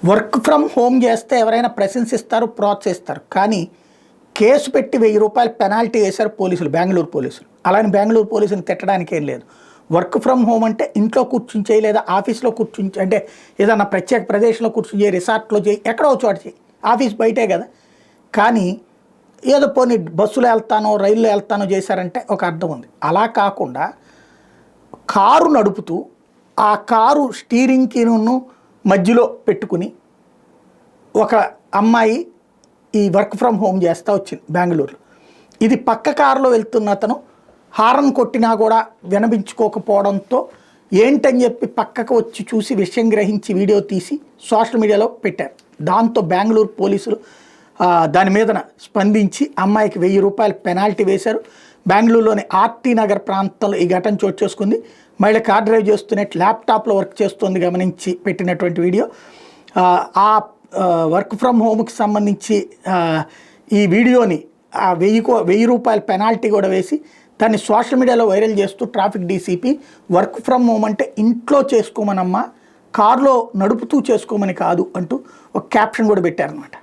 Work from home చేస్తే ఎవరైనా ప్రశంసిస్తారు, ప్రోత్సహిస్తారు. కానీ కేసు పెట్టి 1000 రూపాయలు పెనాల్టీ వేశారు పోలీసులు, బెంగళూరు పోలీసులు. అలాని బెంగళూరు పోలీసులు తిట్టడానికి ఏం లేదు. వర్క్ ఫ్రమ్ హోమ్ అంటే ఇంట్లో కూర్చుని చేయి, లేదా ఆఫీస్లో కూర్చుని, అంటే ఏదన్నా ప్రత్యేక ప్రదేశంలో కూర్చుని చేయి, రిసార్ట్లో చేయి, ఎక్కడో చోట చేయి, ఆఫీస్ బయటే కదా. కానీ ఏదో పోనీ బస్సులో వెళ్తానో రైల్లో వెళ్తానో చేశారంటే ఒక అర్థం ఉంది. అలా కాకుండా కారు నడుపుతూ ఆ కారు స్టీరింగ్కి మధ్యలో పెట్టుకుని ఒక అమ్మాయి ఈ వర్క్ ఫ్రమ్ హోమ్ చేస్తూ వచ్చింది బెంగళూరులో. ఇది పక్క కారులో వెళ్తున్న అతను హారన్ కొట్టినా కూడా వినిపించుకోకపోవడంతో ఏంటని చెప్పి పక్కకు వచ్చి చూసి విషయం గ్రహించి వీడియో తీసి సోషల్ మీడియాలో పెట్టారు. దాంతో బెంగళూరు పోలీసులు దాని మీద స్పందించి అమ్మాయికి 1000 రూపాయలు పెనాల్టీ వేశారు. బెంగళూరులోని ఆర్టీ నగర్ ప్రాంతంలో ఈ ఘటన చోటు చేసుకుంది. మహిళ కార్ డ్రైవ్ చేస్తున్నట్టు ల్యాప్టాప్లో వర్క్ చేస్తుంది గమనించి పెట్టినటువంటి వీడియో. ఆ వర్క్ ఫ్రమ్ హోమ్కి సంబంధించి ఈ వీడియోని 1000 రూపాయల పెనాల్టీ కూడా వేసి దాన్ని సోషల్ మీడియాలో వైరల్ చేస్తూ traffic DCP work from home అంటే ఇంట్లో చేసుకోమనమ్మా, కారులో నడుపుతూ చేసుకోమని కాదు అంటూ ఒక క్యాప్షన్ కూడా పెట్టారనమాట.